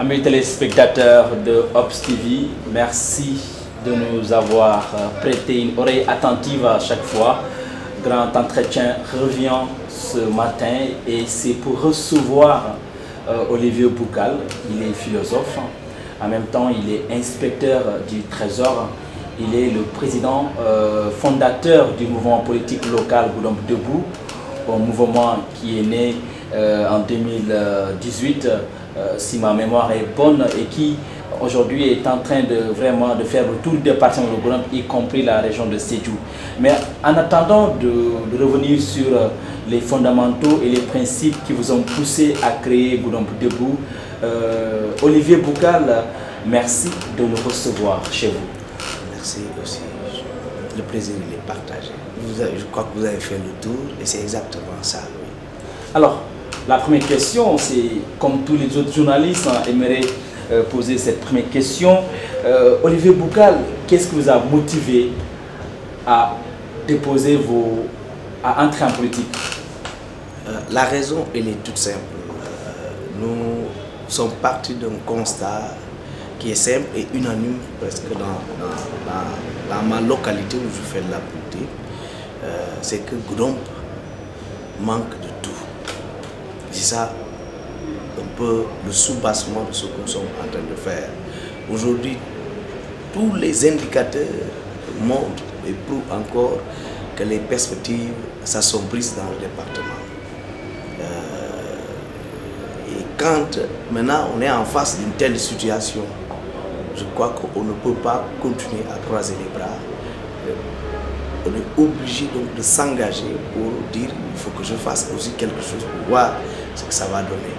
Amis téléspectateurs de Ops TV, merci de nous avoir prêté une oreille attentive à chaque fois. Grand entretien revient ce matin et c'est pour recevoir Olivier Boucal. Il est philosophe, en même temps il est inspecteur du Trésor. Il est le président fondateur du mouvement politique local Goudomp Debout, un mouvement qui est né en 2018, si ma mémoire est bonne, et qui aujourd'hui est en train de vraiment de faire le tour du département de Goudomp, y compris la région de Sédhiou. Mais en attendant de revenir sur les fondamentaux et les principes qui vous ont poussé à créer Goudomp Debout, Olivier Boucal, merci de nous recevoir chez vous. Merci aussi. Le plaisir il est partagé. Je crois que vous avez fait le tour et c'est exactement ça. Oui. Alors, la première question, c'est comme tous les autres journalistes aimeraient poser cette première question. Olivier Boucal, qu'est-ce qui vous a motivé à déposer à entrer en politique? La raison, elle est toute simple. Nous sommes partis d'un constat qui est simple et unanime presque dans ma localité où je fais de la politique, c'est que Goudomp manque de tout. C'est ça un peu le soubassement de ce que nous sommes en train de faire. Aujourd'hui, tous les indicateurs montrent et prouvent encore que les perspectives s'assombrissent dans le département. Et quand maintenant on est en face d'une telle situation, je crois qu'on ne peut pas continuer à croiser les bras. On est obligé donc de s'engager pour dire il faut que je fasse aussi quelque chose pour voir ce que ça va donner.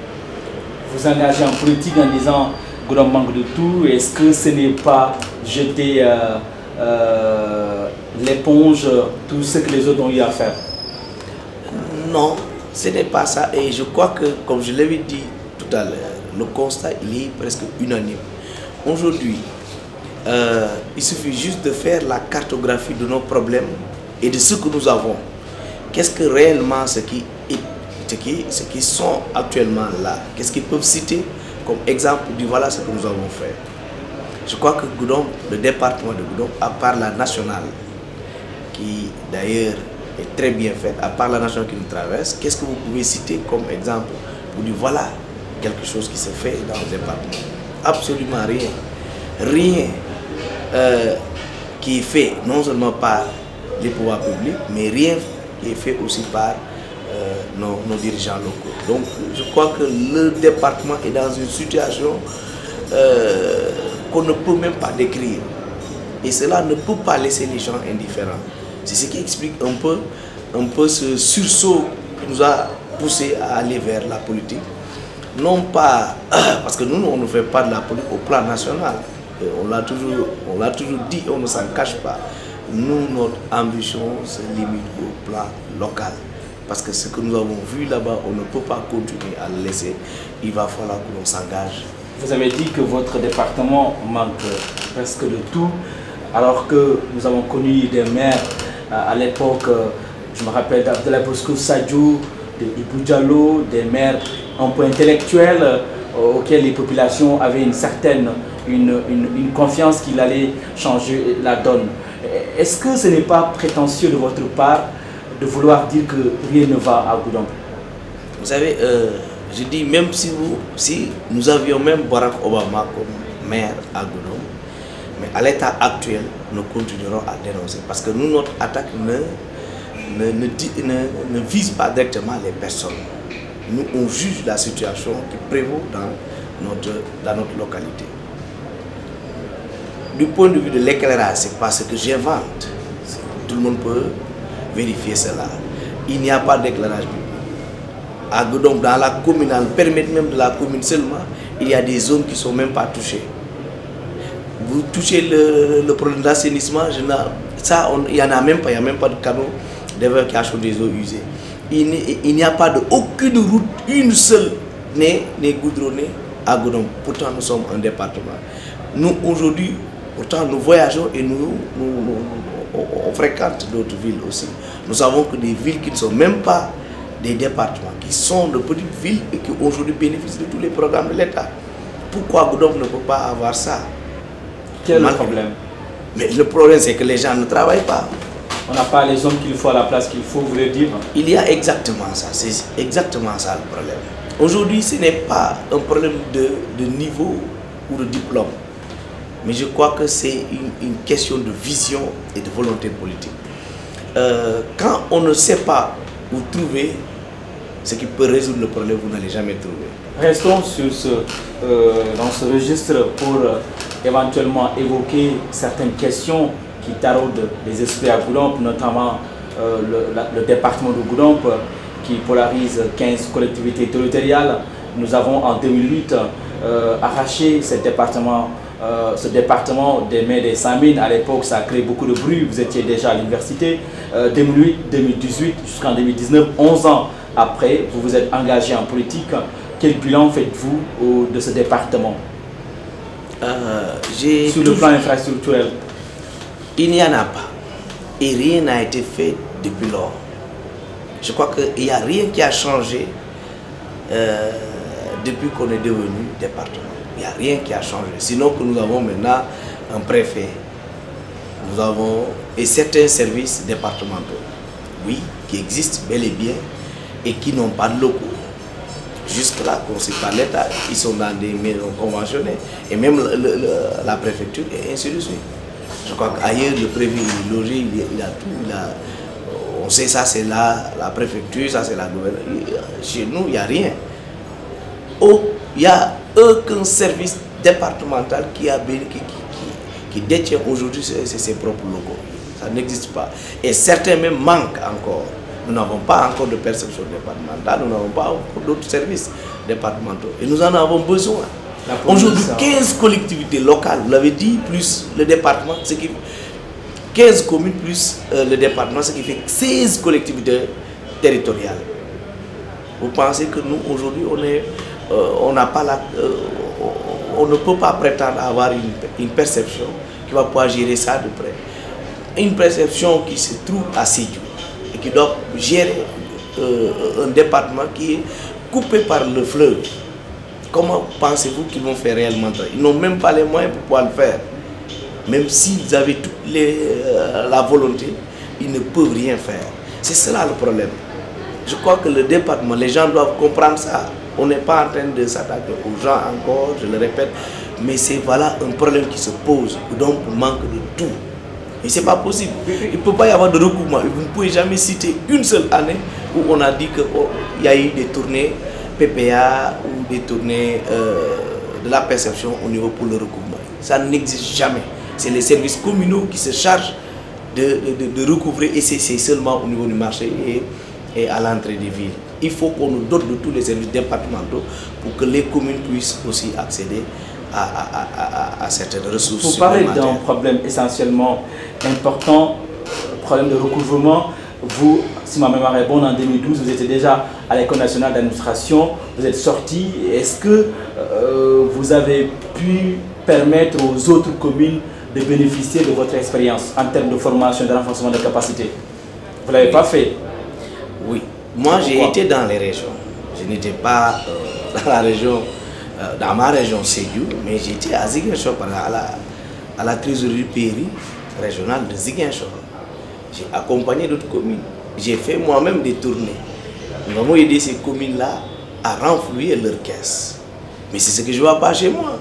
Vous engagez en politique en disant Goudomp manque de tout. Est-ce que ce n'est pas jeter l'éponge, tout ce que les autres ont eu à faire? Non, ce n'est pas ça. Et je crois que, comme je l'avais dit tout à l'heure, le constat il est presque unanime. Aujourd'hui, il suffit juste de faire la cartographie de nos problèmes et de ce que nous avons. Qu'est-ce que réellement ce qui sont actuellement là? Qu'est-ce qu'ils peuvent citer comme exemple du voilà ce que nous avons fait? Je crois que Goudomp, le département de Goudomp, à part la nationale, qui d'ailleurs est très bien faite, à part la nationale qui nous traverse, qu'est-ce que vous pouvez citer comme exemple pour dire voilà quelque chose qui se fait dans le département? Absolument rien. Rien qui est fait non seulement par les pouvoirs publics, mais rien qui est fait aussi par nos dirigeants locaux. Donc je crois que le département est dans une situation qu'on ne peut même pas décrire. Et cela ne peut pas laisser les gens indifférents. C'est ce qui explique un peu ce sursaut qui nous a poussé à aller vers la politique. Non pas parce que nous, on ne fait pas de la politique au plan national. On l'a toujours dit, on ne s'en cache pas. Nous, notre ambition se limite au plan local. Parce que ce que nous avons vu là-bas, on ne peut pas continuer à le laisser. Il va falloir que l'on s'engage. Vous avez dit que votre département manque presque de tout, alors que nous avons connu des maires à l'époque, je me rappelle d'Abdoulaye Bosco Sadio, de Ibou Diallo, des maires un peu intellectuels auxquels les populations avaient une certaine confiance qu'il allait changer la donne. Est-ce que ce n'est pas prétentieux de votre part de vouloir dire que rien ne va à Goudomp? Vous savez, je dis même si nous avions même Barack Obama comme maire à Goudomp, mais à l'état actuel, nous continuerons à dénoncer parce que nous, notre attaque ne vise pas directement les personnes. Nous, on juge la situation qui prévaut dans notre localité. Du point de vue de l'éclairage, c'est pas ce que j'invente. Tout le monde peut vérifier cela. Il n'y a pas d'éclairage public. À Goudomp, dans la communale, permettre même de la commune seulement, il y a des zones qui ne sont même pas touchées. Vous touchez le problème d'assainissement, il n'y en a même pas, il n'y a même pas de canaux d'évacuation des eaux usées. Il n'y a pas aucune route, une seule n'est goudronnée à Goudomp. Pourtant, nous sommes un département. Nous, aujourd'hui, pourtant, nous voyageons et on fréquente d'autres villes aussi. Nous savons que des villes qui ne sont même pas des départements, qui sont de petites villes et qui aujourd'hui bénéficient de tous les programmes de l'État. Pourquoi Goudomp ne peut pas avoir ça? Quel est le problème? Mais le problème, c'est que les gens ne travaillent pas. On n'a pas les hommes qu'il faut à la place qu'il faut, vous voulez dire? Il y a exactement ça, c'est exactement ça le problème. Aujourd'hui, ce n'est pas un problème de niveau ou de diplôme, mais je crois que c'est une question de vision et de volonté politique. Quand on ne sait pas où trouver ce qui peut résoudre le problème, vous n'allez jamais trouver. Restons dans ce registre pour éventuellement évoquer certaines questions qui taraudent les esprits à Goudomp, notamment le département de Goudomp qui polarise 15 collectivités territoriales. Nous avons en 2008 arraché ce département des mains des Samines. À l'époque, ça a créé beaucoup de bruit. Vous étiez déjà à l'université. 2008, 2018, jusqu'en 2019, 11 ans après, vous vous êtes engagé en politique. Quel bilan faites-vous de ce département sur le plan infrastructurel? Il n'y en a pas. Et rien n'a été fait depuis lors. Je crois qu'il n'y a rien qui a changé depuis qu'on est devenu département. Il n'y a rien qui a changé. Sinon que nous avons maintenant un préfet. Nous avons et certains services départementaux, oui, qui existent bel et bien et qui n'ont pas de locaux. Jusque-là, conseillés par l'État, ils sont dans des maisons conventionnées. Et même la préfecture et ainsi de suite. Je crois qu'ailleurs, le préfet est logé, il a tout. On sait ça, c'est la préfecture, ça c'est la gouverneure. Chez nous, il n'y a rien. Il n'y a aucun service départemental qui détient aujourd'hui ses propres locaux. Ça n'existe pas. Et certains même manquent encore. Nous n'avons pas encore de perception départementale, nous n'avons pas encore d'autres services départementaux. Et nous en avons besoin. Aujourd'hui, 15 collectivités locales, vous l'avez dit, plus le département, ce qui 15 communes plus le département, ce qui fait 16 collectivités territoriales. Vous pensez que nous, aujourd'hui, on n'a pas on ne peut pas prétendre avoir une perception qui va pouvoir gérer ça de près. Une perception qui se trouve à Sédhiou et qui doit gérer un département qui est coupé par le fleuve. Comment pensez-vous qu'ils vont faire réellement ça? Ils n'ont même pas les moyens pour pouvoir le faire. Même s'ils avaient toute la volonté, ils ne peuvent rien faire. C'est cela le problème. Je crois que le département, les gens doivent comprendre ça. On n'est pas en train de s'attaquer aux gens encore, je le répète, mais c'est voilà un problème qui se pose. Donc, on manque de tout. Et ce n'est pas possible. Il ne peut pas y avoir de recoupement. Vous ne pouvez jamais citer une seule année où on a dit qu'il y a eu des tournées PPA ou des tournées de la perception au niveau pour le recoupement. Ça n'existe jamais. C'est les services communaux qui se chargent de recouvrer et c'est seulement au niveau du marché et à l'entrée des villes. Il faut qu'on nous dote de tous les services départementaux pour que les communes puissent aussi accéder à certaines ressources. Vous parlez d'un problème essentiellement important, problème de recouvrement. Vous, si ma mémoire est bonne, en 2012, vous étiez déjà à l'École nationale d'administration, vous êtes sorti. Est-ce que vous avez pu permettre aux autres communes de bénéficier de votre expérience en termes de formation et de renforcement des capacités? Vous ne l'avez pas fait? Oui. Moi, j'ai été dans les régions. Je n'étais pas dans la région, dans ma région Sédhiou, mais j'étais à Ziguinchor, à la trésorerie PRI régionale de Ziguinchor. J'ai accompagné d'autres communes. J'ai fait moi-même des tournées. Nous avons aidé ces communes-là à renflouer leurs caisses. Mais c'est ce que je ne vois pas chez moi.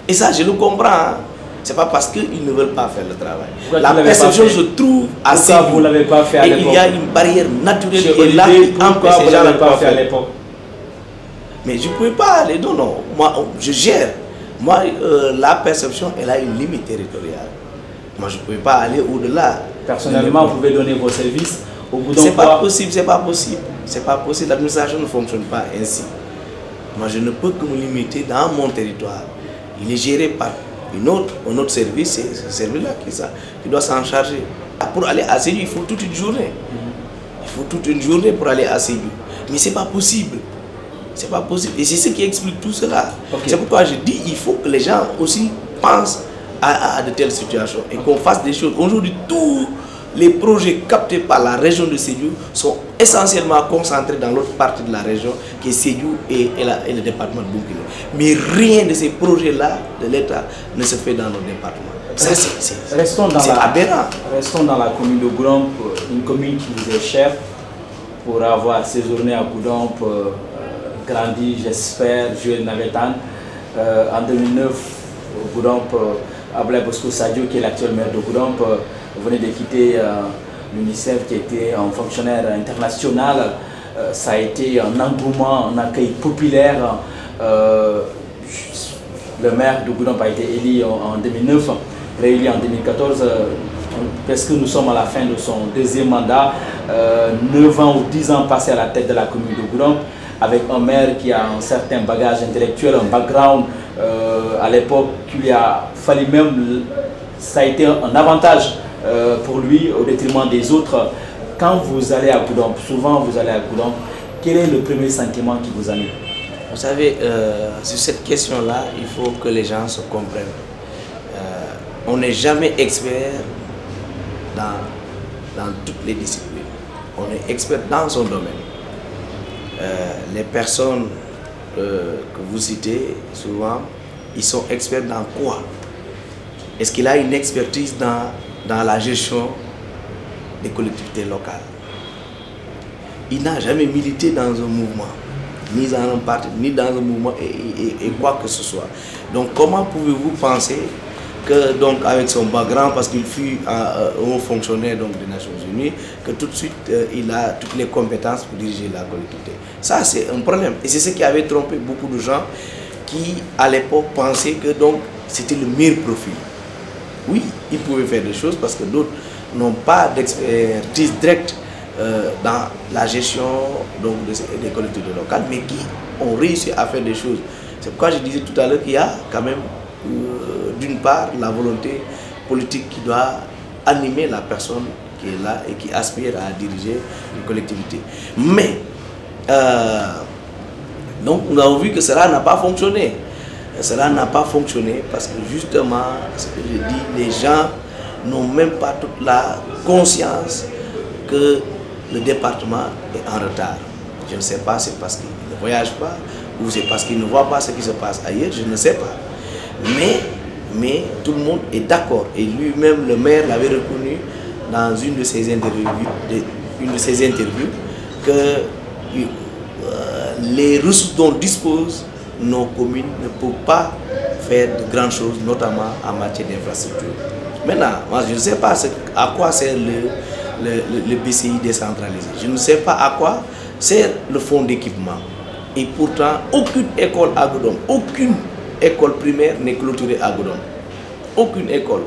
Et ça, je le comprends. Hein. Ce n'est pas parce qu'ils ne veulent pas faire le travail. La perception se trouve à Sédhiou. Vous ne l'avez pas fait à l'époque. Et il y a une barrière naturelle qui est là qui empêche ces gens de le faire à l'époque. Mais je ne pouvais pas aller. Non, non. Moi, je gère. Moi, la perception, elle a une limite territoriale. Moi, je ne pouvais pas aller au-delà. Personnellement, vous pouvez donner vos services au bout d'un C'est pas possible, c'est pas possible. C'est pas possible. L'administration ne fonctionne pas ainsi. Moi, je ne peux que me limiter dans mon territoire. Il est géré par un autre service, c'est ce service-là qui doit s'en charger. Pour aller à Sédhiou, il faut toute une journée. Il faut toute une journée pour aller à Sédhiou. Mais ce n'est pas possible. C'est pas possible. Et c'est ce qui explique tout cela. Okay. C'est pourquoi je dis qu'il faut que les gens aussi pensent à de telles situations et qu'on fasse des choses. Aujourd'hui, tous les projets captés par la région de Sédhiou sont essentiellement concentrés dans l'autre partie de la région qui est Sédhiou et le département de Bounkiling. Mais rien de ces projets-là de l'État ne se fait dans nos départements. C'est aberrant. Restons dans la commune de Goudomp, une commune qui vous est chère, pour avoir séjourné à Goudomp, grandi, j'espère, joué Navetan. En 2009, Goudomp, Ablaye Bosco Sadio, qui est l'actuel maire de Goudomp, venait de quitter l'UNICEF, qui était un fonctionnaire international. Ça a été un engouement, un accueil populaire. Le maire de Goudomp a été élu en 2009, réélu en 2014, parce que nous sommes à la fin de son deuxième mandat, 9 ans ou 10 ans passés à la tête de la commune de Goudomp, avec un maire qui a un certain bagage intellectuel, un background à l'époque qui lui a fallu même, ça a été un avantage pour lui au détriment des autres. Quand vous allez à Goudomp, souvent vous allez à Goudomp, quel est le premier sentiment qui vous anime? Vous savez, sur cette question-là, il faut que les gens se comprennent. On n'est jamais expert dans toutes les disciplines. On est expert dans son domaine. Les personnes que vous citez, souvent, ils sont experts dans quoi? Est-ce qu'il a une expertise dans la gestion des collectivités locales? Il n'a jamais milité dans un mouvement, ni dans un parti, ni dans un mouvement et quoi que ce soit. Donc comment pouvez-vous penser que, donc, avec son background, parce qu'il fut un haut fonctionnaire donc, des Nations Unies, que tout de suite il a toutes les compétences pour diriger la collectivité? Ça, c'est un problème. Et c'est ce qui avait trompé beaucoup de gens qui, à l'époque, pensaient que c'était le meilleur profil. Oui, ils pouvaient faire des choses parce que d'autres n'ont pas d'expertise directe dans la gestion donc, des collectivités locales, mais qui ont réussi à faire des choses. C'est pourquoi je disais tout à l'heure qu'il y a quand même, d'une part, la volonté politique qui doit animer la personne qui est là et qui aspire à diriger une collectivité. Mais, donc, nous avons vu que cela n'a pas fonctionné. Cela n'a pas fonctionné parce que justement, ce que je dis, les gens n'ont même pas toute la conscience que le département est en retard. Je ne sais pas, c'est parce qu'ils ne voyagent pas ou c'est parce qu'ils ne voient pas ce qui se passe ailleurs, je ne sais pas. Mais tout le monde est d'accord et lui-même, le maire, l'avait reconnu dans une de ses interviews, que les ressources dont disposent nos communes ne peuvent pas faire de grandes choses, notamment en matière d'infrastructure. Maintenant, moi, je ne sais pas à quoi sert le BCI décentralisé. Je ne sais pas à quoi sert le fonds d'équipement. Et pourtant, aucune école à Goudomp, aucune école primaire n'est clôturée à Goudomp. Aucune école.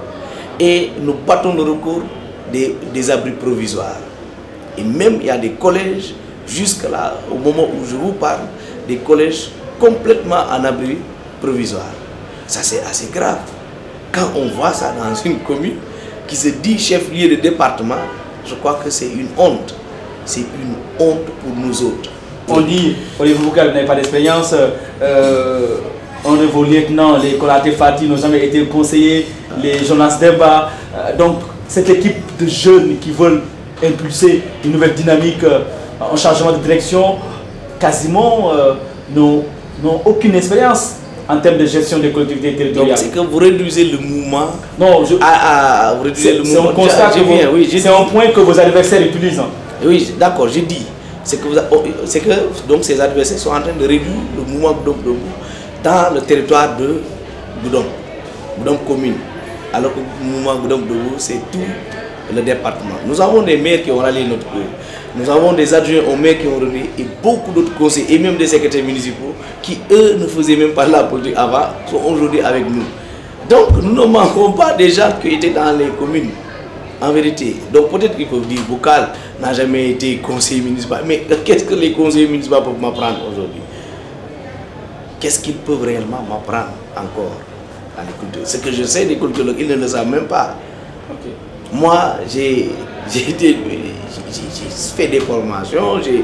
Et nous battons le record des abris provisoires. Et même, il y a des collèges, jusque là, au moment où je vous parle, des collèges complètement en abri provisoire. Ça, c'est assez grave. Quand on voit ça dans une commune qui se dit chef-lieu de département, je crois que c'est une honte. C'est une honte pour nous autres. On dit, Olivier Boucal, vous n'avez pas d'expérience, un de vos lieutenants, les Kolaté Fati, n'ont jamais été conseillers, les Jonas Demba. Donc, cette équipe de jeunes qui veulent impulser une nouvelle dynamique, un changement de direction, quasiment n'ont aucune expérience en termes de gestion des collectivités territoriales. Donc, c'est que vous réduisez le mouvement. Non, vous réduisez le mouvement. C'est un point que vos adversaires utilisent. Oui, d'accord, j'ai dit. C'est que donc, ces adversaires sont en train de réduire le mouvement Goudomp dans le territoire de Goudomp commune. Alors que le mouvement Goudomp c'est tout le département. Nous avons des maires qui ont rallié notre pays. Nous avons des adjoints aux maires qui ont rallié et beaucoup d'autres conseillers et même des secrétaires municipaux qui, eux, ne faisaient même pas la politique avant, sont aujourd'hui avec nous. Donc, nous ne manquons pas des gens qui étaient dans les communes. En vérité. Donc peut-être qu'ils peuvent dire Boucal n'a jamais été conseiller municipal. Mais qu'est-ce que les conseillers municipaux peuvent m'apprendre aujourd'hui? Qu'est-ce qu'ils peuvent réellement m'apprendre encore dans les cultures? Ce que je sais des cultures, ils ne le savent même pas. Okay. Moi, j'ai fait des formations, j'ai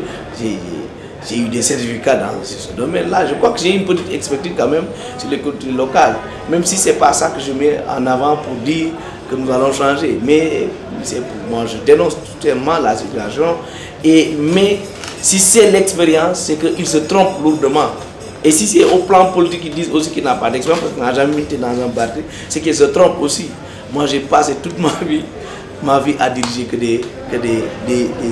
eu des certificats dans ce domaine-là. Je crois que j'ai une petite expertise quand même sur les cultures locales. Même si ce n'est pas ça que je mets en avant pour dire que nous allons changer. Mais c'est pour moi, je dénonce totalement la situation. Mais si c'est l'expérience, c'est qu'il se trompe lourdement. Et si c'est au plan politique, ils disent aussi qu'il n'a pas d'expérience parce qu'il n'a jamais été dans un parti, c'est qu'il se trompe aussi. Moi, j'ai passé toute ma vie à diriger que des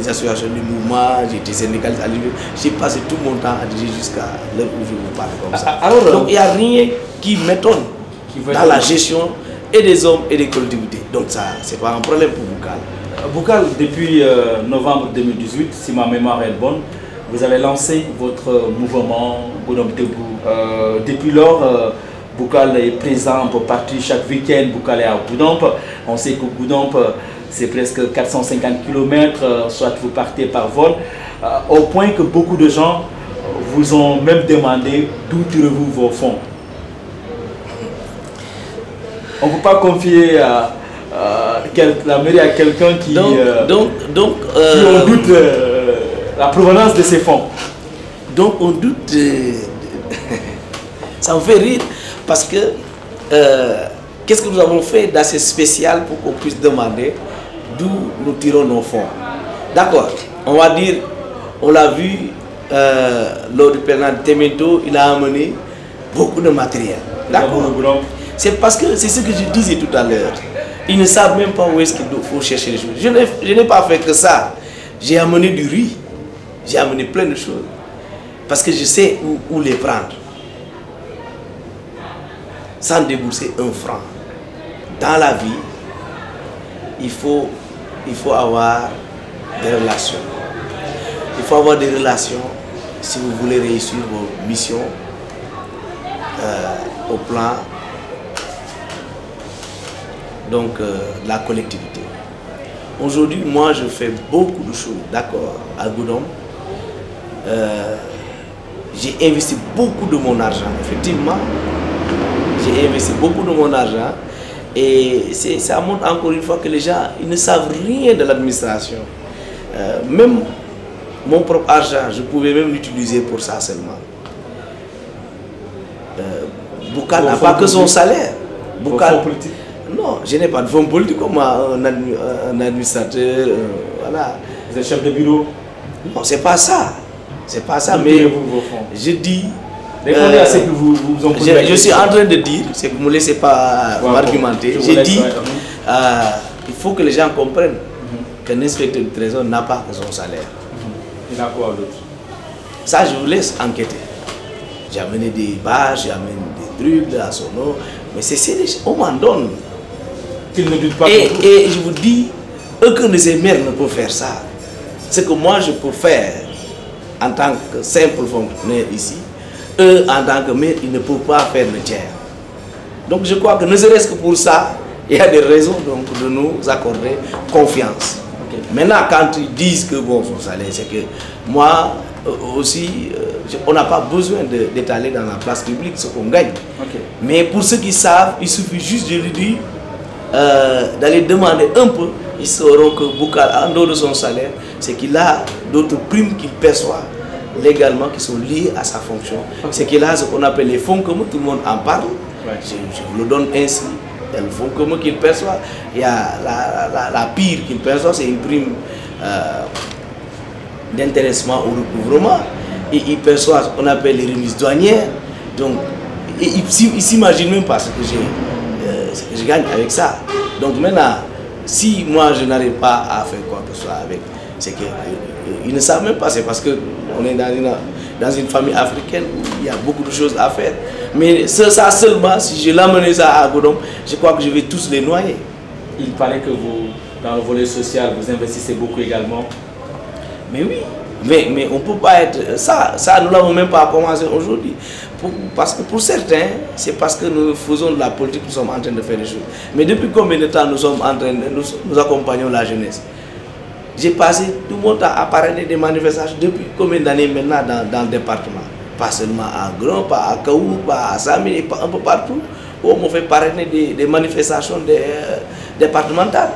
associations de mouvement, j'ai été syndicaliste à l'université, j'ai passé tout mon temps à diriger jusqu'à l'heure où je vous parle comme ça. Alors, donc il n'y a rien qui m'étonne dans la gestion et des hommes et des collectivités. Donc ça, c'est pas un problème pour Boukal. Boukal, depuis novembre 2018, si ma mémoire est bonne, vous avez lancé votre mouvement Goudomp Debout. Depuis lors, Boukal est présent pour partir chaque week-end. Boukal est à Goudomp. On sait que Goudomp, c'est presque 450 km, soit vous partez par vol, au point que beaucoup de gens vous ont même demandé d'où tirez-vous vos fonds. On ne peut pas confier la mairie à quelqu'un qui on doute la provenance de ces fonds. Donc on doute, ça me fait rire parce que qu'est-ce que nous avons fait d'assez spécial pour qu'on puisse demander d'où nous tirons nos fonds. D'accord, on va dire, on l'a vu lors du pèlerinage de Téméto, il a amené beaucoup de matériel. D'accord. C'est parce que c'est ce que je disais tout à l'heure. Ils ne savent même pas où est-ce qu'il faut chercher les choses. Je n'ai pas fait que ça. J'ai amené du riz. J'ai amené plein de choses. Parce que je sais où les prendre. Sans débourser un franc. Dans la vie, il faut avoir des relations. Il faut avoir des relations si vous voulez réussir vos missions au plan la collectivité. Aujourd'hui, moi, je fais beaucoup de choses, d'accord, à Goudomp. J'ai investi beaucoup de mon argent, effectivement. J'ai investi beaucoup de mon argent et ça montre encore une fois que les gens ils ne savent rien de l'administration. Même mon propre argent, je pouvais même l'utiliser pour ça seulement. Boukal n'a pas que son salaire. Boukal, non, je n'ai pas de fonds politique comme un administrateur. Voilà. Vous êtes chef de bureau? Non, c'est pas ça. C'est pas ça, mais je dis. Je suis en train de dire, c'est que vous ne me laissez pas m'argumenter. J'ai dit, il faut que les gens comprennent qu'un inspecteur du trésor n'a pas que son salaire. Il a quoi d'autre? Ça, je vous laisse enquêter. J'ai amené des bâches, j'ai amené des trucs, de la sono, mais on m'en donne. Qu'ils ne doutent pas. Et je vous dis, aucun de ces maires ne peut faire ça. Ce que moi je peux faire en tant que simple fonctionnaire ici, eux en tant que maire, ils ne peuvent pas faire le tiers. Donc je crois que ne serait-ce que pour ça, il y a des raisons donc, de nous accorder confiance. Okay. Maintenant, quand ils disent que bon, son salaire, c'est que moi aussi, on n'a pas besoin d'étaler dans la place publique ce qu'on gagne. Okay. Mais pour ceux qui savent, il suffit juste de lui dire d'aller demander un peu. Ils sauront que Boukal, en dehors de son salaire, c'est qu'il a d'autres primes qu'il perçoit légalement qui sont liées à sa fonction. Okay. C'est qu'il a ce qu'on appelle les fonds communs, tout le monde en parle. Ouais. Je vous le donne ainsi. Il y a le fonds commun qu'il perçoit. Il y a la pire qu'il perçoit, c'est une prime d'intéressement au recouvrement. Et il perçoit ce qu'on appelle les remises douanières. Donc, il ne s'imagine même pas ce que je gagne avec ça. Donc maintenant, si moi je n'arrive pas à faire quoi que ce soit avec, c'est qu'ils ne savent même pas, c'est parce qu'on est dans une famille africaine où il y a beaucoup de choses à faire. Mais ça seulement, si je l'amenais ça à Goudomp, je crois que je vais tous les noyer. Il paraît que vous, dans le volet social, vous investissez beaucoup également. Mais oui, mais on ne peut pas être... Ça nous l'avons même pas commencé aujourd'hui. Parce que pour certains, c'est parce que nous faisons de la politique que nous sommes en train de faire des choses. Mais depuis combien de temps nous sommes en train de... Nous accompagnons la jeunesse? J'ai passé tout mon temps à parrainer des manifestations depuis combien d'années maintenant dans le département? Pas seulement à Grand, pas à Kaou, pas à Sami, un peu partout. Où on fait parrainer des manifestations départementales.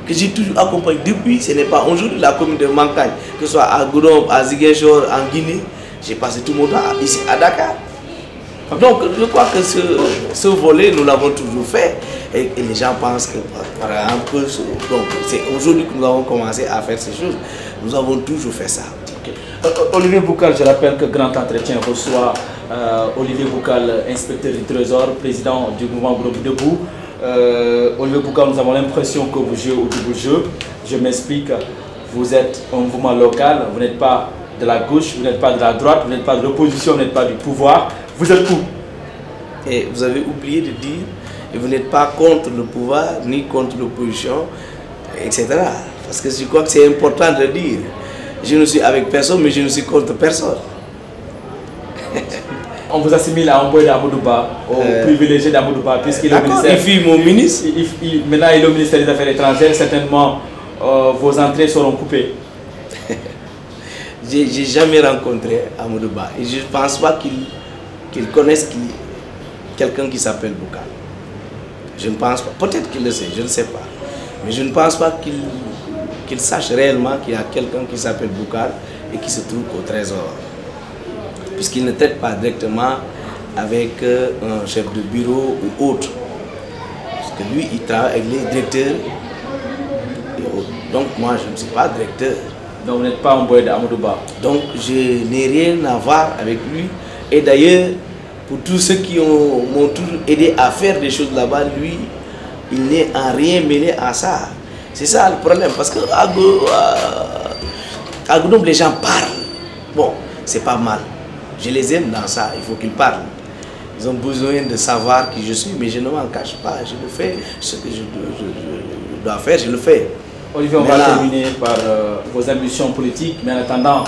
Que j'ai toujours accompagné depuis, ce n'est pas aujourd'hui la commune de Mankagne, que ce soit à Goudomp, à Ziguinchor, en Guinée. J'ai passé tout mon temps ici à Dakar. Donc je crois que ce volet, nous l'avons toujours fait. Et les gens pensent que, par exemple, c'est aujourd'hui que nous avons commencé à faire ces choses. Nous avons toujours fait ça. Olivier Boucal, je rappelle que Grand Entretien reçoit Olivier Boucal, inspecteur du Trésor, président du mouvement Groupe Debout. Olivier Boucal, nous avons l'impression que vous jouez au double jeu. Je m'explique, vous êtes un mouvement local, vous n'êtes pas de la gauche, vous n'êtes pas de la droite, vous n'êtes pas de l'opposition, vous n'êtes pas du pouvoir. Vous êtes où? Et vous avez oublié de dire, et vous n'êtes pas contre le pouvoir, ni contre l'opposition, etc. Parce que je crois que c'est important de le dire. Je ne suis avec personne, mais je ne suis contre personne. On vous assimile à un boy d'Amadouba, au privilégié d'Amadouba, puisqu'il est au ministère. Il fut mon ministre. Maintenant, il est au ministère des Affaires étrangères. Certainement, vos entrées seront coupées. J'ai jamais rencontré Amadouba. Et je ne pense pas qu'il connaisse quelqu'un qui s'appelle Boucal. Je ne pense pas. Peut-être qu'il le sait, je ne sais pas. Mais je ne pense pas qu'il sache réellement qu'il y a quelqu'un qui s'appelle Boucal et qui se trouve au Trésor. Puisqu'il ne traite pas directement avec un chef de bureau ou autre. Parce que lui, il travaille avec les directeurs et autres. Donc moi, je ne suis pas directeur. Donc vous n'êtes pas un boy d'Amadouba. Donc je n'ai rien à voir avec lui. Et d'ailleurs, pour tous ceux qui m'ont toujours aidé à faire des choses là-bas, lui, il n'est en rien mêlé à ça. C'est ça le problème. Parce que à Goudomp, les gens parlent. Bon, c'est pas mal. Je les aime dans ça. Il faut qu'ils parlent. Ils ont besoin de savoir qui je suis, mais je ne m'en cache pas. Je le fais. Ce que je dois faire, je le fais. Olivier, on va terminer par vos ambitions politiques. Mais en attendant,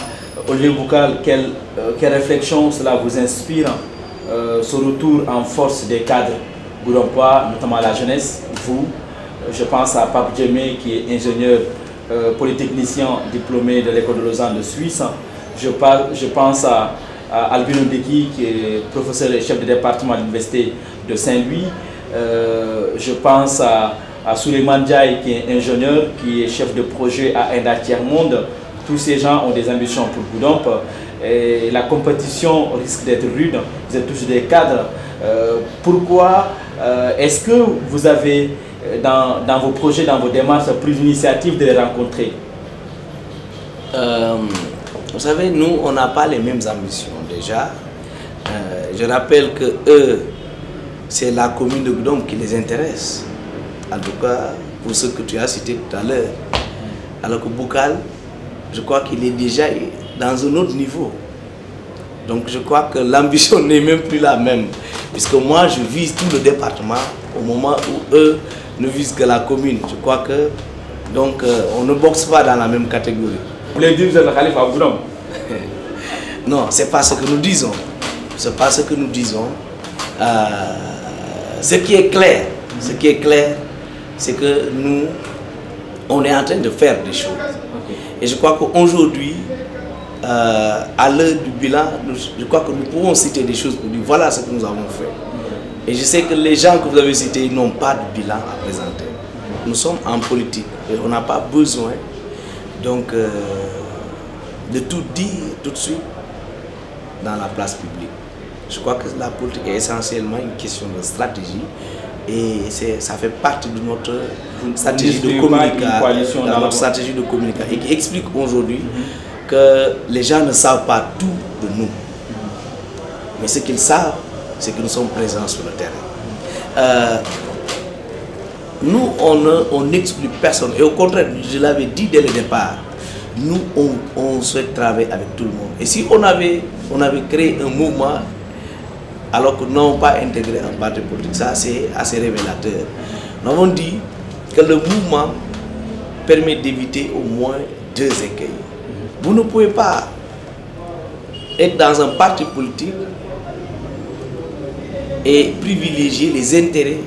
Olivier Boucal, quelle réflexion cela vous inspire, ce retour en force des cadres goudompois, notamment la jeunesse, vous, je pense à Pape Djemé qui est ingénieur polytechnicien diplômé de l'école de Lausanne de Suisse. Je pense à Albino Deki qui est professeur et chef de département de l'université de Saint-Louis. Je pense à Souleymane Diaye qui est ingénieur, qui est chef de projet à Enda Tiers-Monde. Tous ces gens ont des ambitions pour Goudomp. Et la compétition risque d'être rude. Vous êtes tous des cadres. Pourquoi est-ce que vous avez dans vos projets, dans vos démarches, pris l'initiative de les rencontrer? Vous savez, nous, on n'a pas les mêmes ambitions déjà. Je rappelle que eux, c'est la commune de Goudomp qui les intéresse. En tout cas, pour ce que tu as cité tout à l'heure. Alors que Boucal, je crois qu'il est déjà dans un autre niveau. Donc je crois que l'ambition n'est même plus la même. Puisque moi, je vise tout le département au moment où eux ne visent que la commune. Je crois que, donc, on ne boxe pas dans la même catégorie. Vous voulez dire que vous êtes le calife à Goudomp? Non, ce n'est pas ce que nous disons. Ce n'est pas ce que nous disons. Ce qui est clair, c'est que nous, on est en train de faire des choses. Et je crois qu'aujourd'hui, à l'heure du bilan, je crois que nous pouvons citer des choses pour dire voilà ce que nous avons fait. Et je sais que les gens que vous avez cités n'ont pas de bilan à présenter. Nous sommes en politique et on n'a pas besoin donc de tout dire tout de suite dans la place publique. Je crois que la politique est essentiellement une question de stratégie et ça fait partie de notre stratégie de communication, notre stratégie de communication et qui explique aujourd'hui que les gens ne savent pas tout de nous. Mais ce qu'ils savent, c'est que nous sommes présents sur le terrain. Nous, on n'exclut personne. Et au contraire, je l'avais dit dès le départ, nous, on souhaite travailler avec tout le monde. Et si on avait créé un mouvement, alors que nous n'avons pas intégré un parti politique, ça c'est assez révélateur. Nous avons dit que le mouvement permet d'éviter au moins 2 écueils. Vous ne pouvez pas être dans un parti politique et privilégier les intérêts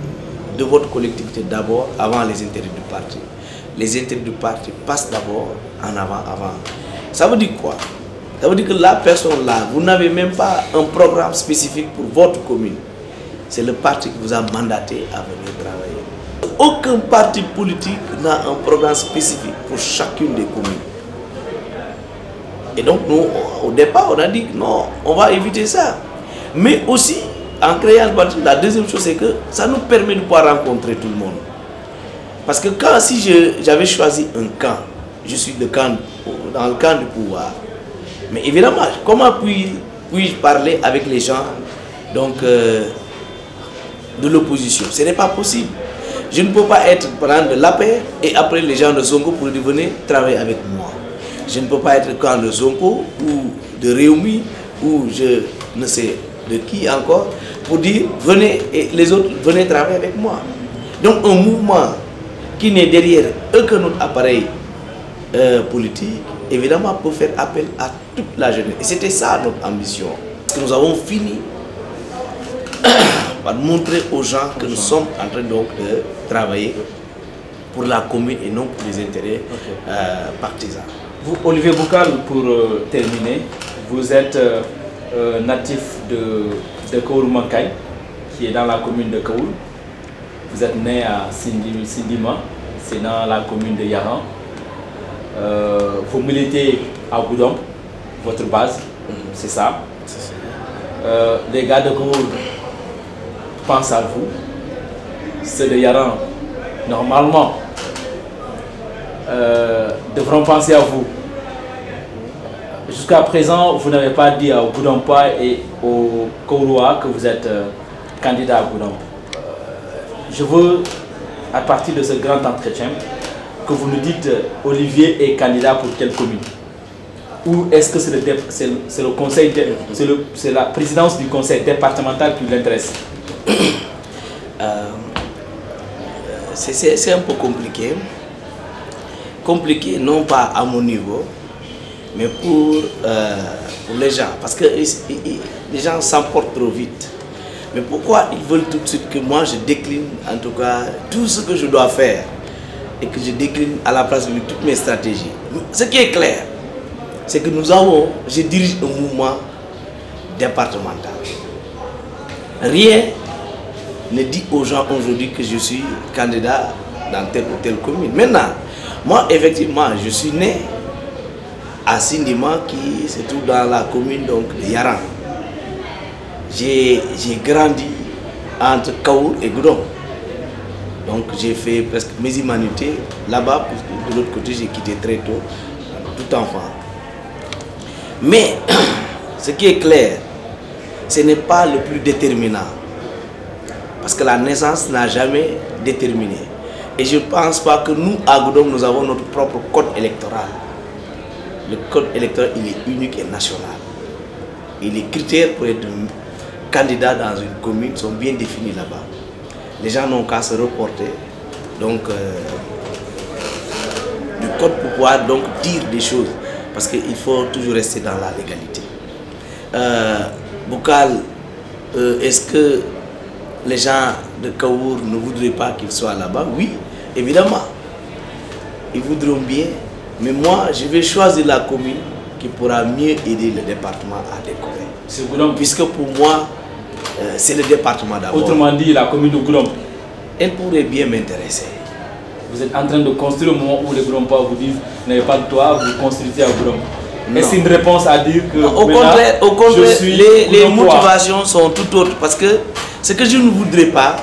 de votre collectivité d'abord avant les intérêts du parti. Les intérêts du parti passent d'abord en avant. Ça veut dire quoi? Ça veut dire que la personne là, vous n'avez même pas un programme spécifique pour votre commune. C'est le parti qui vous a mandaté à venir travailler. Aucun parti politique n'a un programme spécifique pour chacune des communes. Et donc nous, au départ, on a dit que non, on va éviter ça. Mais aussi, en créant le parti, la deuxième chose, c'est que ça nous permet de pouvoir rencontrer tout le monde. Parce que si j'avais choisi un camp, je suis dans le camp du pouvoir. Mais évidemment, comment puis-je parler avec les gens donc, de l'opposition? Ce n'est pas possible. Je ne peux pas prendre la paix et après les gens de Sonko pour venir travailler avec moi. Je ne peux pas être camp de Sonko ou de Réumi ou je ne sais de qui encore pour dire venez et les autres venez travailler avec moi. Donc un mouvement qui n'est derrière aucun autre appareil politique, évidemment peut faire appel à toute la jeunesse. Et c'était ça notre ambition. Parce que nous avons fini par montrer aux gens que nous sommes en train donc de travailler pour la commune et non pour les intérêts partisans. Vous, Olivier Boucal, pour terminer, vous êtes natif de Kaoul-Mankaï, qui est dans la commune de Kaoul. Vous êtes né à Sindima, c'est dans la commune de Yaran. Vous militez à Goudomp, votre base, c'est ça. Les gars de Kaoul pensent à vous. Ceux de Yaran, normalement, devront penser à vous. Jusqu'à présent, vous n'avez pas dit à Goudompa et au Kouroua que vous êtes candidat à Goudomp. Je veux, à partir de ce grand entretien, que vous nous dites Olivier est candidat pour quelle commune? Ou est-ce que c'est le conseil, c'est la présidence du conseil départemental qui l'intéresse? C'est un peu compliqué. Compliqué non pas à mon niveau, mais pour les gens. Parce que les gens s'emportent trop vite. Mais pourquoi ils veulent tout de suite que moi je décline en tout cas tout ce que je dois faire et que je décline à la place de toutes mes stratégies? Ce qui est clair, c'est que je dirige un mouvement départemental. Rien ne dit aux gens aujourd'hui que je suis candidat dans telle ou telle commune. Maintenant, moi effectivement, je suis né à Sindima qui se trouve dans la commune donc, de Yaran. J'ai grandi entre Kaoul et Goudomp. Donc j'ai fait presque mes humanités là-bas, puisque de l'autre côté j'ai quitté très tôt, tout enfant. Mais ce qui est clair, ce n'est pas le plus déterminant. Parce que la naissance n'a jamais déterminé. Et je ne pense pas que nous, à Goudomp, nous avons notre propre code électoral. Le code électoral, il est unique et national. Et les critères pour être candidat dans une commune sont bien définis là-bas. Les gens n'ont qu'à se reporter donc, du code pour pouvoir donc, dire des choses. Parce qu'il faut toujours rester dans la légalité. Boucal, est-ce que les gens de Kaour ne voudraient pas qu'il soit là-bas? Oui, évidemment. Ils voudront bien. Mais moi, je vais choisir la commune qui pourra mieux aider le département à décoller. Puisque pour moi, c'est le département d'abord. Autrement dit, la commune de Goudomp. Elle pourrait bien m'intéresser. Vous êtes en train de construire au moment où les Goudompa vous disent « n'avez pas de toit, vous construisez à Goudomp ». Est-ce une réponse à dire que au contraire, les motivations sont tout autres. Parce que ce que je ne voudrais pas,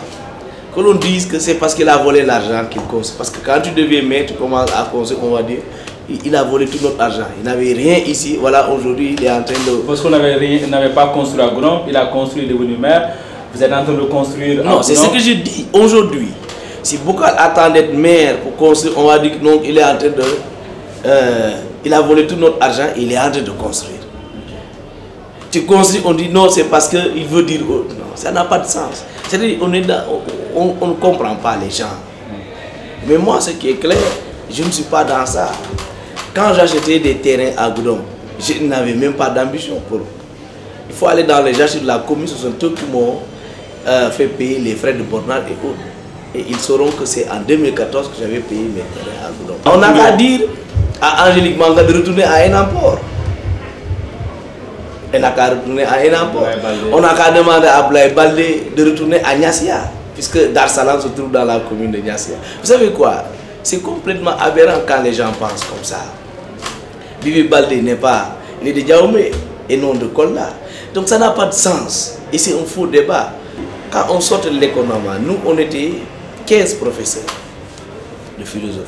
que l'on dise que c'est parce qu'il a volé l'argent qu'il construit. Parce que quand tu deviens maître, tu commences à construire, on va dire, il a volé tout notre argent. Il n'avait rien ici. Voilà, aujourd'hui, il est en train de... Parce qu'on n'avait pas construit à Goudomp, il a construit, il est devenu maire. Vous êtes en train de construire... Non, c'est ce que je dis. Aujourd'hui, si Boucal attend d'être maire pour construire, on va dire que non, il est en train de... il a volé tout notre argent et il est en train de construire. Tu construis, on dit non, c'est parce qu'il veut dire autre. Non, ça n'a pas de sens. C'est-à-dire on ne comprend pas les gens. Mais moi, ce qui est clair, je ne suis pas dans ça. Quand j'achetais des terrains à Goudomp, je n'avais même pas d'ambition pour. Il faut aller dans les gens de la commune, ce sont eux qui m'ont fait payer les frais de bornage et autres. Et ils sauront que c'est en 2014 que j'avais payé mes terrains à Goudomp. On n'a qu'à dire à Angélique Manga de retourner à Enampor. Elle n'a qu'à retourner à Enampor. On n'a qu'à demander à Ablaye Baldé de retourner à Niassia, puisque Dar Salam se trouve dans la commune de Niassia. Vous savez quoi? C'est complètement aberrant quand les gens pensent comme ça. Bibi Baldé n'est pas, il est de Djaoumé et non de Kolda. Donc ça n'a pas de sens. Et c'est un faux débat. Quand on sort de l'école normale, nous, on était 15 professeurs de philosophie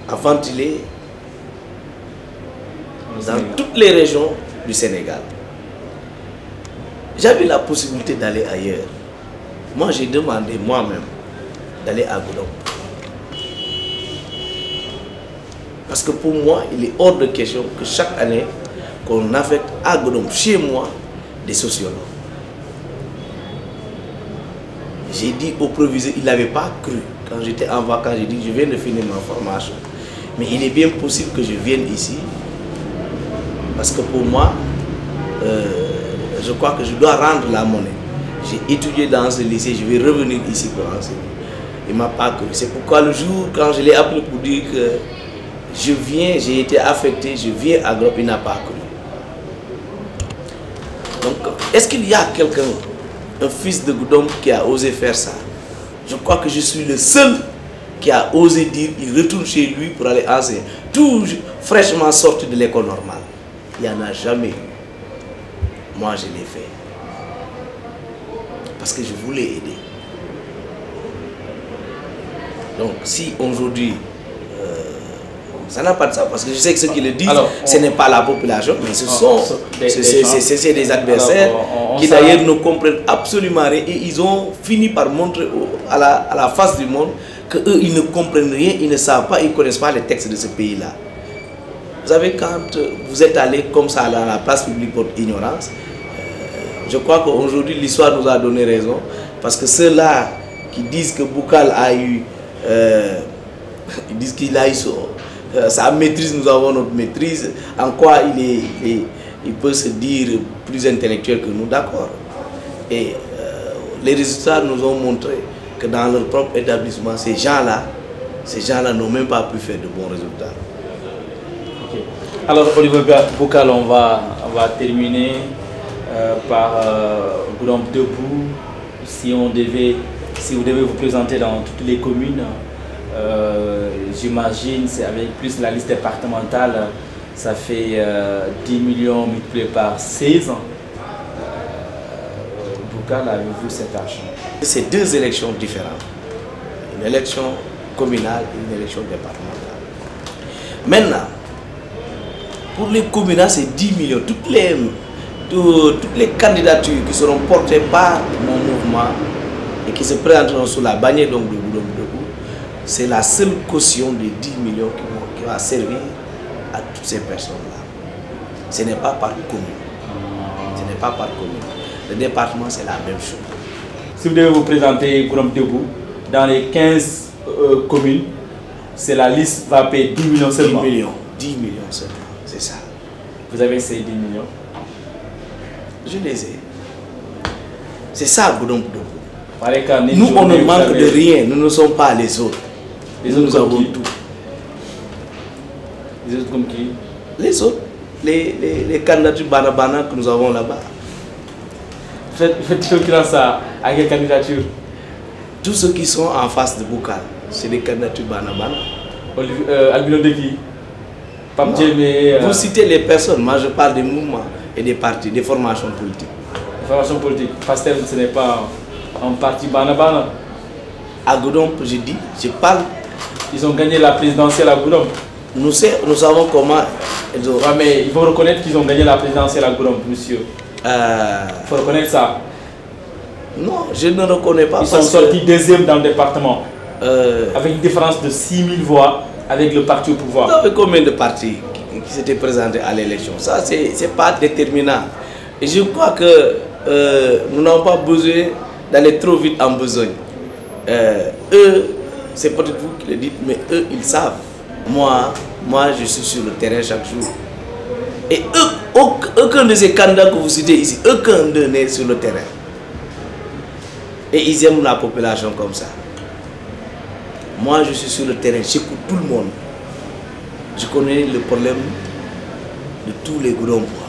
à ventiler dans toutes les régions du Sénégal. J'avais la possibilité d'aller ailleurs. Moi, j'ai demandé moi-même d'aller à Goudomp. Parce que pour moi, il est hors de question que chaque année, qu'on affecte à Goudomp, chez moi, des sociologues. J'ai dit au proviseur, il n'avait pas cru. Quand j'étais en vacances, j'ai dit, je viens de finir ma formation. Mais il est bien possible que je vienne ici. Parce que pour moi, je crois que je dois rendre la monnaie. J'ai étudié dans ce lycée, je vais revenir ici pour enseigner. Il ne m'a pas cru. C'est pourquoi le jour, quand je l'ai appelé pour dire que je viens, j'ai été affecté, je viens à Goudomp, il n'a pas cru. Donc, est-ce qu'il y a quelqu'un, un fils de Goudomp, qui a osé faire ça? Je crois que je suis le seul qui a osé dire qu'il retourne chez lui pour aller enseigner. Tout fraîchement sorti de l'école normale. Il n'y en a jamais eu. Moi, je l'ai fait. Parce que je voulais aider. Donc, si aujourd'hui, ça n'a pas de sens, parce que je sais que ceux qui le disent, ce n'est pas la population, mais ce sont des adversaires qui d'ailleurs ne comprennent absolument rien et ils ont fini par montrer à la face du monde qu'eux, ils ne comprennent rien, ils ne savent pas, ils ne connaissent pas les textes de ce pays-là. Vous savez, quand vous êtes allé comme ça dans la place publique pour ignorance, je crois qu'aujourd'hui l'histoire nous a donné raison, parce que ceux-là qui disent que Boukal a eu, ils disent qu'il a eu sa maîtrise, nous avons notre maîtrise, en quoi il peut se dire plus intellectuel que nous, d'accord. Et les résultats nous ont montré que dans leur propre établissement, ces gens-là n'ont même pas pu faire de bons résultats. Okay. Alors Olivier Boukal, on va terminer par Goudomp Debout. Si vous devez vous présenter dans toutes les communes, j'imagine, c'est avec plus la liste départementale, ça fait 10 millions multiplié par 16 ans. Boukal, avez-vous cet argent? C'est deux élections différentes. Une élection communale et une élection départementale. Maintenant, pour les communales, c'est 10 millions. Toutes les candidatures qui seront portées par mon mouvement et qui se présenteront sous la bannière donc de Goudomp Debout, c'est la seule caution de 10 millions qui va servir à toutes ces personnes-là. Ce n'est pas par commune. Ce n'est pas par commune. Le département, c'est la même chose. Si vous devez vous présenter Goudomp Debout, dans les 15 communes, c'est la liste va payer 10 millions seulement. 10 millions seulement, c'est ça. Vous avez ces 10 millions? Je les ai. C'est ça Goudomp Debout. Nous, on ne manque de rien, nous ne sommes pas les autres. Les autres, nous avons tout. Les autres comme qui? Les autres, les candidatures Banabana que nous avons là-bas. Faites concurrence à quelle candidature? Tous ceux qui sont en face de Boukal, c'est des candidatures Banabana. Albino Deki, vous citez les personnes, moi je parle des mouvements et des partis, des formations politiques. Les formations politiques, Pastel, ce n'est pas un parti Banabana. À Goudomp, je dis, je parle. Ils ont gagné la présidentielle à Goudomp. Nous savons comment. Ouais, mais il faut reconnaître qu'ils ont gagné la présidentielle à Goudomp, monsieur. Il faut reconnaître ça. Non, je ne reconnais pas. Ils sont sortis deuxième dans le département. Avec une différence de 6000 voix avec le parti au pouvoir. Vous avez combien de partis qui s'étaient présentés à l'élection? Ça, c'est pas déterminant. Et je crois que nous n'avons pas besoin d'aller trop vite en besogne. Eux, c'est peut-être vous qui le dites, mais eux, ils savent. Moi, je suis sur le terrain chaque jour. Et aucun de ces candidats que vous citez ici, aucun d'eux n'est sur le terrain. Et ils aiment la population comme ça. Moi, je suis sur le terrain, j'écoute tout le monde. Je connais le problème de tous les Goudompois.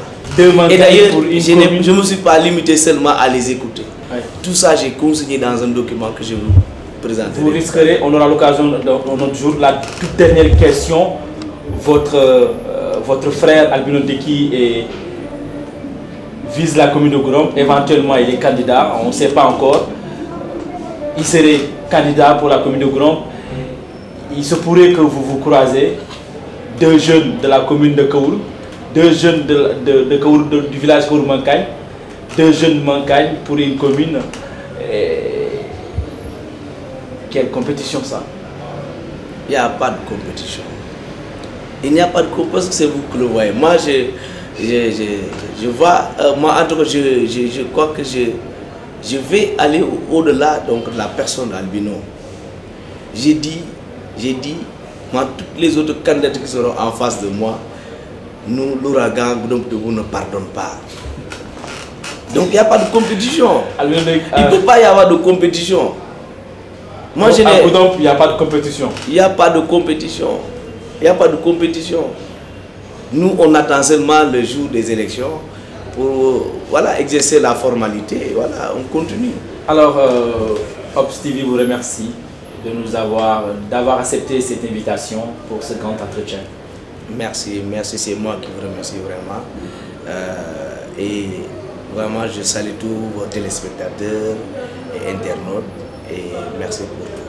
Et d'ailleurs, je ne me suis pas limité seulement à les écouter. Ouais. Tout ça, j'ai consigné dans un document que je vous présenter. Vous risquerez, on aura l'occasion dans notre jour, la toute dernière question. Votre frère Albino Deki vise la commune de Goudomp. Éventuellement, il est candidat, on ne sait pas encore. Il serait candidat pour la commune de Goudomp. Il se pourrait que vous vous croisez, 2 jeunes de la commune de Kaoul, 2 jeunes de Kaoul, du village Kaoul Mankagne, 2 jeunes Mankagne pour une commune. Quelle compétition ça? Il n'y a pas de compétition. Il n'y a pas de compétition parce que c'est vous qui le voyez. Moi, je vois, moi en tout cas, je crois que je vais aller au-delà donc, de la personne d'Albino. J'ai dit, moi, toutes les autres candidats qui seront en face de moi, nous, l'ouragan Goudomp ne pardonne pas. Donc il n'y a pas de compétition. Il ne peut pas y avoir de compétition. Moi, à Goudomp, il n'y a pas de compétition. Il n'y a pas de compétition. Il n'y a pas de compétition. Nous, on attend seulement le jour des élections pour voilà, exercer la formalité. Et voilà, on continue. Alors, Ops TV vous remercie de nous d'avoir accepté cette invitation pour ce grand entretien. Merci, c'est moi qui vous remercie vraiment. Et vraiment, je salue tous vos téléspectateurs et internautes et merci pour tout.